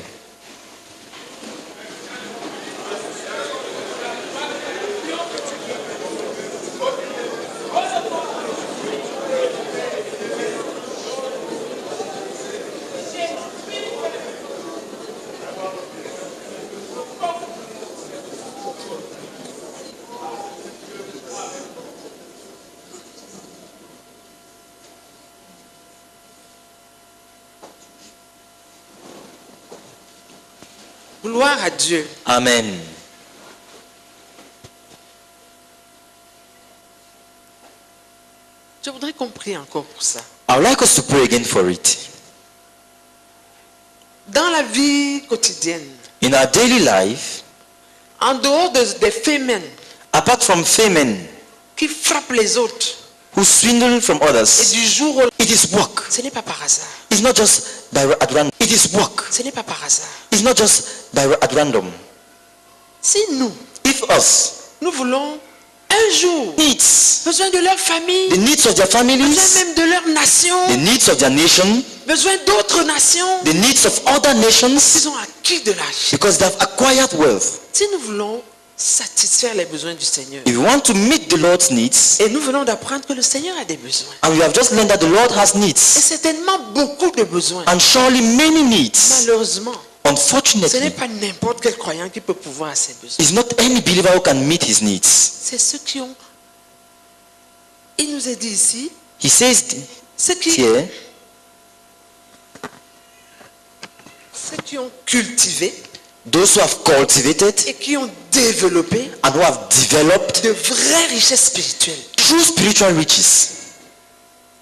Gloire à Dieu. Amen. Je voudrais qu'on prie encore pour ça. I would like us to pray again for it. Dans la vie quotidienne, in our daily life, en dehors des faits apart from famine, qui frappent les autres, who swindle from others, et du jour au it is work. Ce n'est pas par hasard. It's not just at random. It is work. Ce n'est pas par hasard. It's not just at random. Si nous, if us, nous voulons un jour besoin de leur famille, the needs of their families, besoin même de leur nation, the needs of their nation, besoin d'autres nations, the needs of other nations, ils ont acquis de l'argent. Because they have acquired wealth. Si nous voulons satisfaire les besoins du Seigneur, if we want to meet the Lord's needs, et nous venons d'apprendre que le Seigneur a des besoins, and we have just learned that the Lord has needs, et certainement beaucoup de besoins, and surely many needs, malheureusement, unfortunately, ce n'est pas n'importe quel croyant qui peut pouvoir à ses besoins. It's not any believer who can meet his needs. C'est ceux qui ont, il nous est dit ici, he says ceux qui, here, ceux qui ont cultivé, those who have cultivated, et qui ont développé, and who have developed de vraies richesses spirituelles. True spiritual riches.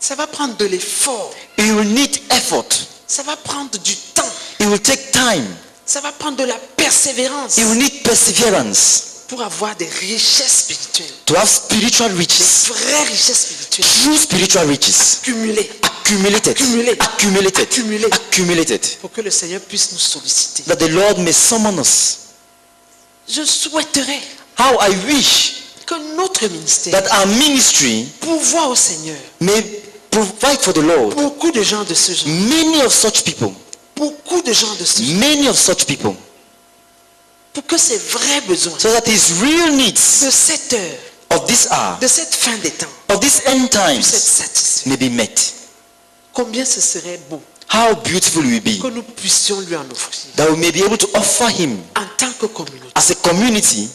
Ça va prendre de l'effort. It will need effort. Ça va prendre du temps. It will take time. Ça va prendre de la persévérance. It will need perseverance. Pour avoir des richesses spirituelles. To have spiritual riches. Des vraies richesses spirituelles. True spiritual riches. Accumulées. Accumulated. Accumulées. Accumulated. Accumulées. Accumulated. Pour que le Seigneur puisse nous solliciter. That the Lord may summon us. Je souhaiterais. How I wish. Que notre ministère. That our ministry. Pourvoie au Seigneur. May provide for the Lord. Beaucoup de gens de ce genre. Many of such people. Beaucoup de gens de ce genre. Many of such people. Pour que ces vrais besoins. So that his real needs. De cette heure. Of this hour. De cette fin des temps. Of this end times. Puissent être satisfaits. May be met. Combien ce serait beau. How beautiful will it be. Que nous puissions lui en offrir. That we may be able to offer him. En tant que communauté. As a community.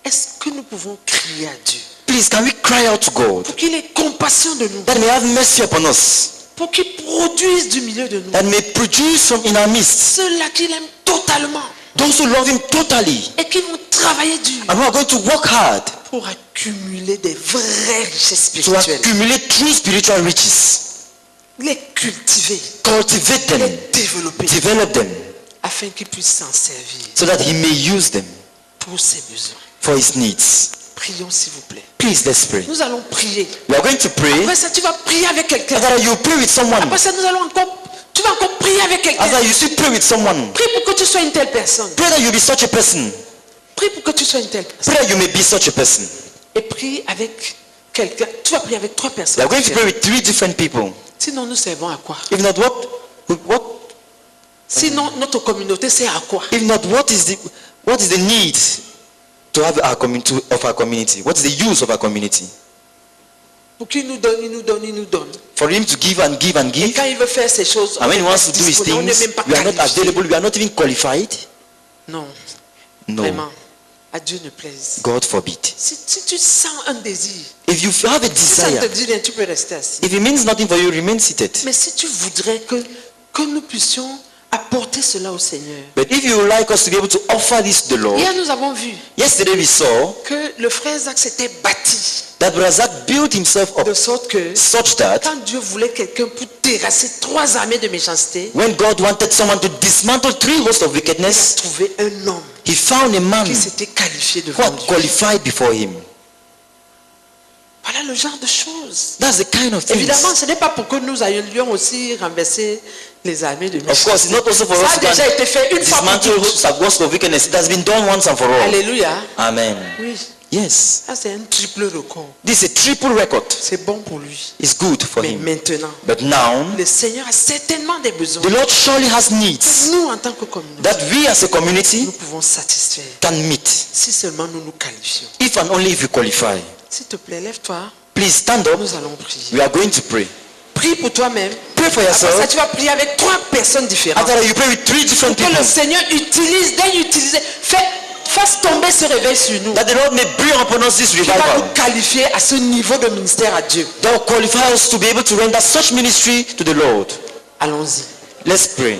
Est-ce que nous pouvons crier à Dieu? Please, can we cry out to God pour qu'il ait compassion de nous, that may have mercy upon us, pour qu'il produise du milieu de nous that may produce from in our midst ceux-là qu'il aime totalement those who love Him totally et qui vont travailler dur and who are going to work hard pour accumuler des vraies richesses to spirituelles, accumulate true spiritual riches, les cultiver, cultivate them, les développer, develop them, afin qu'il puisse s'en servir so that He may use them pour ses besoins. for His needs. Prions s'il vous plaît. Please, let's pray. Nous allons prier. We are going to pray. Après ça, tu vas prier avec quelqu'un. After that, you pray with someone. Après ça, tu vas encore prier avec quelqu'un. After that, you still pray with someone. Prie pour que tu sois une telle personne. Pray that you be such a person. Prie pour que tu sois une telle personne. Pray that you may be such a person. Et prie avec quelqu'un. Tu vas prier avec 3 personnes. We are going to pray with 3 different people. Sinon, nous servons à quoi? If not, what? Sinon, notre communauté sert à quoi? If not, what is the need to have our community of our community? What is the use of our community? Pour qu'il nous donne, il nous donne, il nous donne. For him to give and give and Et give. quand il veut faire ces choses, And when he wants to do his on n'est things, même pas we are not qualifié. available. We are not even qualified. Non, No, vraiment. À Dieu ne plaise. God forbid. Si tu sens un désir, If you have a si ça ne te desire, dit rien, tu peux rester assis. if it means nothing for you, remain seated. Mais si tu voudrais que nous puissions apporter cela au Seigneur. But if you would like us to be able to offer this to the Lord, Hier, nous avons vu yesterday we saw que le frère Zach s'était bâti that Razak built himself up de sorte que such that quand Dieu voulait quelqu'un pour terrasser 3 armées de méchanceté, when God wanted someone to dismantle 3 hosts of il a wickedness, trouvé un homme he found a man qui s'était qualifié who devant had Dieu. qualified before him. Voilà le genre de choses. That's the kind of things. Évidemment, ce n'est pas pour que nous ayons aussi renversé les armées de Of course, it's not also for Ça us a to déjà été fait une fois pour dismantle toutes. hosts of wickedness. It has been done once and for all. Alléluia. Amen. Oui, Yes. ça c'est un triple record. This is a triple record. C'est bon pour lui. It's good for Mais him. maintenant, But now, le Seigneur a certainement des besoins. the Lord surely has needs Nous, en tant que communauté, that we as a community nous pouvons satisfaire. can meet. Si seulement nous nous qualifions. If and only if you qualify. S'il te plaît, lève-toi. Please stand up. Nous allons prier. We are going to pray. Prie pour toi-même. Pray for Après ça, yourself. tu vas prier avec 3 personnes différentes. After that, you pray with 3 different Que le people. Seigneur daigne utiliser, fasse tomber ce réveil sur nous. That the Lord may bring upon us this Qui va revival. nous qualifier à ce niveau de ministère à Dieu. That will qualify us to be able to render such ministry to the Lord. Allons-y. Let's pray.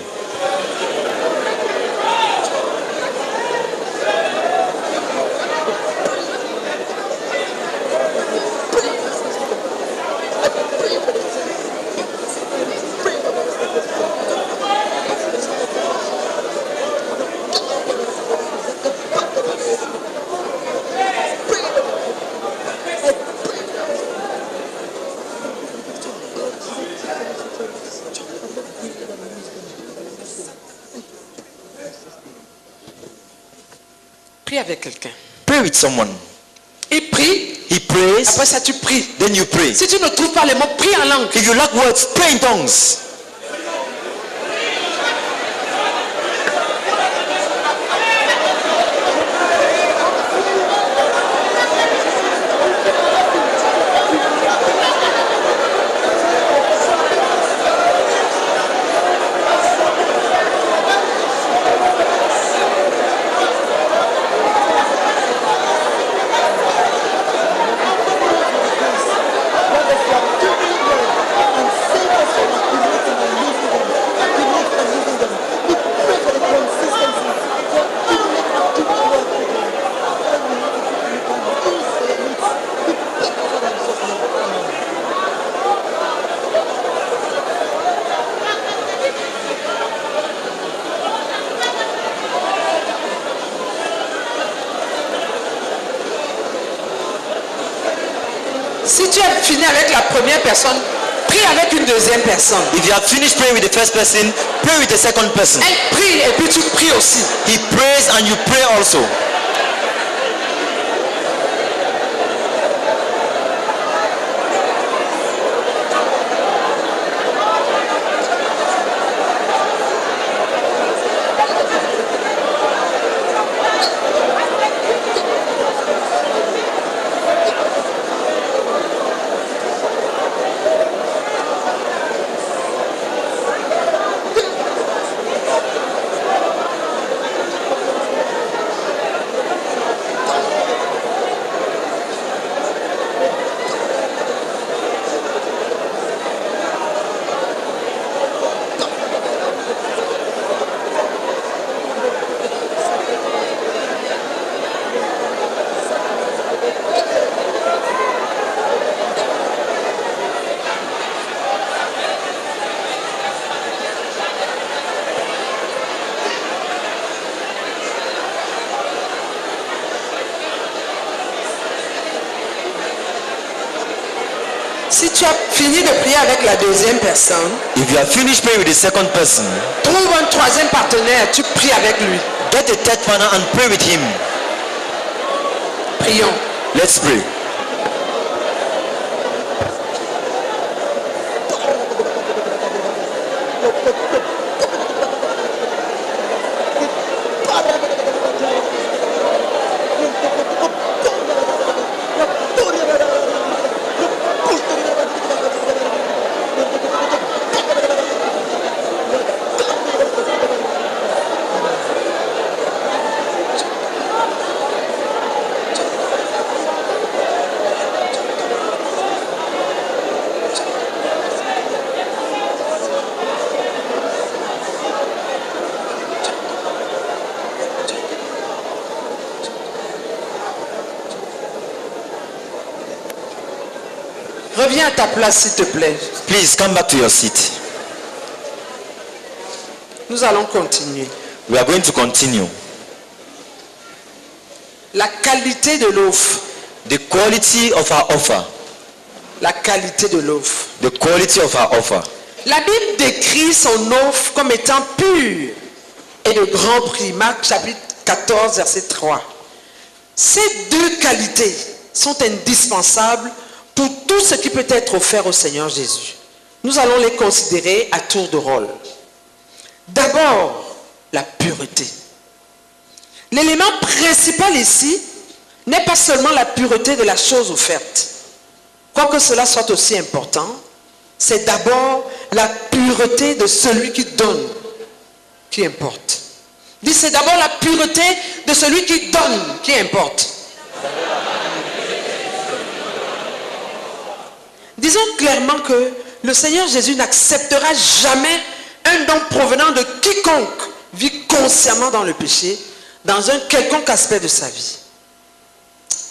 Prie avec quelqu'un. Pray with someone. Il prie. He prays. Après ça, tu pries. Then you pray. Si tu ne trouves pas les mots, prie en langue. If you lack words, pray in tongues. Si tu as fini avec la première personne, prie avec une deuxième personne. If you have finished praying with the first person, pray with the second person. Elle prie et puis tu pries aussi. He prays and you pray also. Si tu as fini de prier avec la deuxième personne, if you have finished praying with the second person, trouve un troisième partenaire, tu pries avec lui. get a third partner and pray with him. Prions. Let's pray. Reviens à ta place, s'il te plaît. Please come back to your seat. Nous allons continuer. We are going to continue. La qualité de l'offre. The quality of our offer. La qualité de l'offre. The quality of our offer. La Bible décrit son offre comme étant pure et de grand prix. Marc chapitre 14, verset 3. Ces deux qualités sont indispensables pour tout ce qui peut être offert au Seigneur Jésus. Nous allons les considérer à tour de rôle. D'abord, la pureté. L'élément principal ici n'est pas seulement la pureté de la chose offerte. Quoique cela soit aussi important, c'est d'abord la pureté de celui qui donne qui importe. Dis, c'est d'abord la pureté de celui qui donne qui importe. Disons clairement que le Seigneur Jésus n'acceptera jamais un don provenant de quiconque vit consciemment dans le péché, dans un quelconque aspect de sa vie.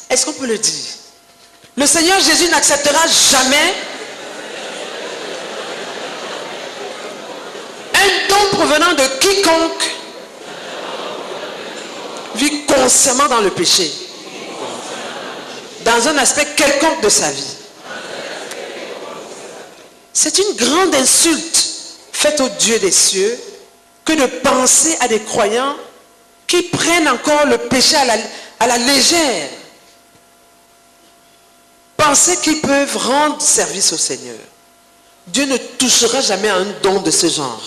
Est-ce qu'on peut le dire? Le Seigneur Jésus n'acceptera jamais un don provenant de quiconque vit consciemment dans le péché, dans un aspect quelconque de sa vie. C'est une grande insulte faite au Dieu des cieux que de penser à des croyants qui prennent encore le péché à la légère. Penser qu'ils peuvent rendre service au Seigneur. Dieu ne touchera jamais à un don de ce genre.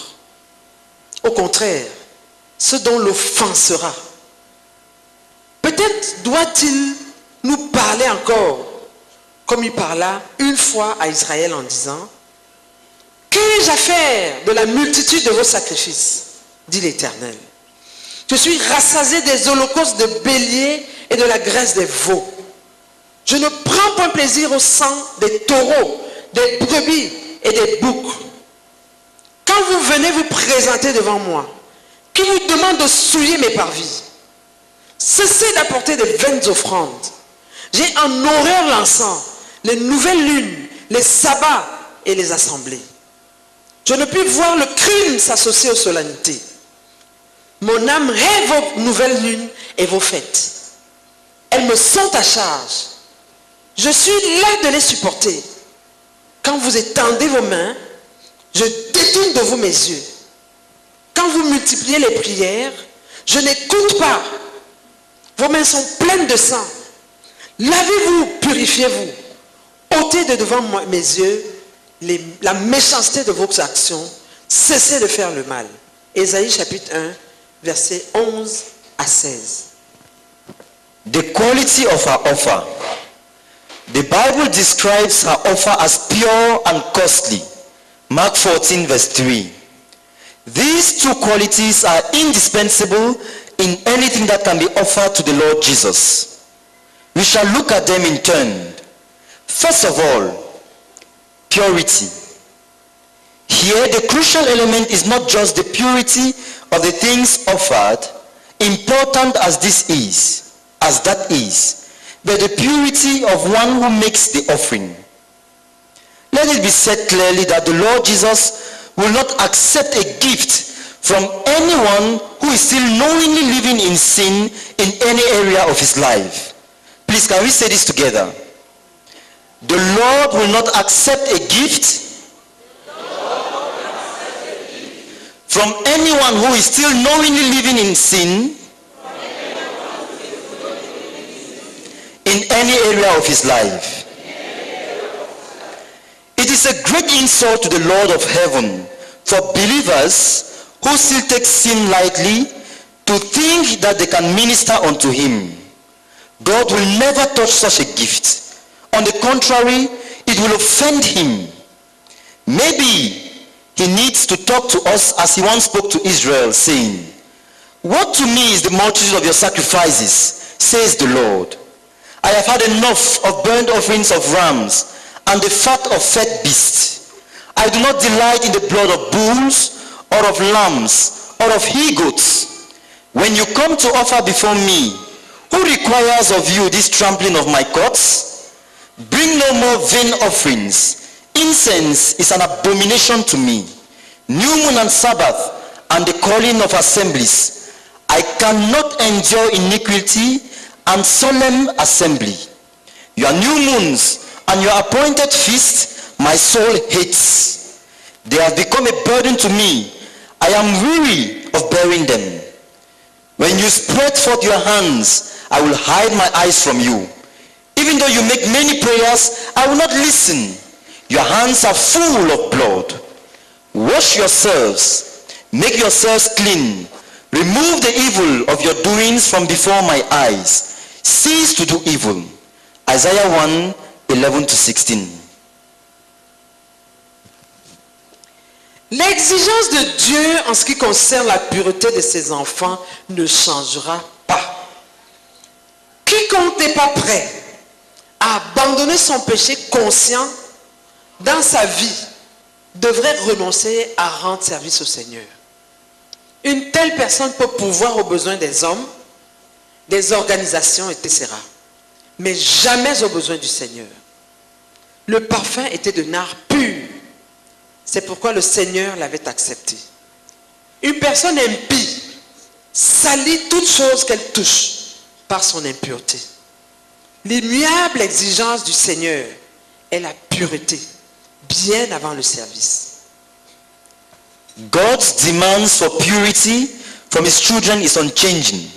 Au contraire, ce don l'offensera. Peut-être doit-il nous parler encore, comme il parla une fois à Israël en disant: qu'ai-je à faire de la multitude de vos sacrifices, dit l'Éternel. Je suis rassasié des holocaustes de béliers et de la graisse des veaux. Je ne prends pas plaisir au sang des taureaux, des brebis et des boucs. Quand vous venez vous présenter devant moi, qui vous demande de souiller mes parvis, cessez d'apporter de vaines offrandes. J'ai en horreur l'encens, les nouvelles lunes, les sabbats et les assemblées. Je ne puis voir le crime s'associer aux solennités. Mon âme hait vos nouvelles lunes et vos fêtes. Elles me sont à charge. Je suis là de les supporter. Quand vous étendez vos mains, je détourne de vous mes yeux. Quand vous multipliez les prières, je n'écoute pas. Vos mains sont pleines de sang. Lavez-vous, purifiez-vous. ôtez de devant moi, mes yeux la méchanceté de vos actions. Cessez de faire le mal. Ésaïe chapitre 1, versets 11 à 16. The quality of our offer. The Bible describes her offer as pure and costly. Mark 14 verse 3. These two qualities are indispensable in anything that can be offered to the Lord Jesus. We shall look at them in turn. First of all, purity. Here the crucial element is not just the purity of the things offered, important as that is, but the purity of one who makes the offering. Let it be said clearly that the Lord Jesus will not accept a gift from anyone who is still knowingly living in sin in any area of his life. Please, can we say this together? The Lord will not accept a gift from anyone who is still knowingly living in sin in any area of his life. It is a great insult to the Lord of heaven for believers who still take sin lightly to think that they can minister unto him. God will never touch such a gift. On the contrary, it will offend him. Maybe he needs to talk to us as he once spoke to Israel, saying, "What to me is the multitude of your sacrifices, says the Lord. I have had enough of burnt offerings of rams and the fat of fat beasts. I do not delight in the blood of bulls or of lambs or of he-goats. When you come to offer before me, who requires of you this trampling of my courts? Bring no more vain offerings. Incense is an abomination to me. New moon and Sabbath and the calling of assemblies. I cannot endure iniquity and solemn assembly. Your new moons and your appointed feasts my soul hates. They have become a burden to me. I am weary of bearing them. When you spread forth your hands, I will hide my eyes from you. Even though you make many prayers, I will not listen. Your hands are full of blood. Wash yourselves, make yourselves clean. Remove the evil of your doings from before my eyes. Cease to do evil. Isaiah 1, 11-16. L'exigence de Dieu en ce qui concerne la pureté de ses enfants ne changera pas. Quiconque n'est pas prêt à abandonner son péché conscient dans sa vie devrait renoncer à rendre service au Seigneur. Une telle personne peut pourvoir aux besoins des hommes, des organisations, etc. Mais jamais aux besoins du Seigneur. Le parfum était de nard pur. C'est pourquoi le Seigneur l'avait accepté. Une personne impie salit toute chose qu'elle touche par son impureté. L'immuable exigence du Seigneur est la pureté, bien avant le service. God's demands for purity from his children is unchanging.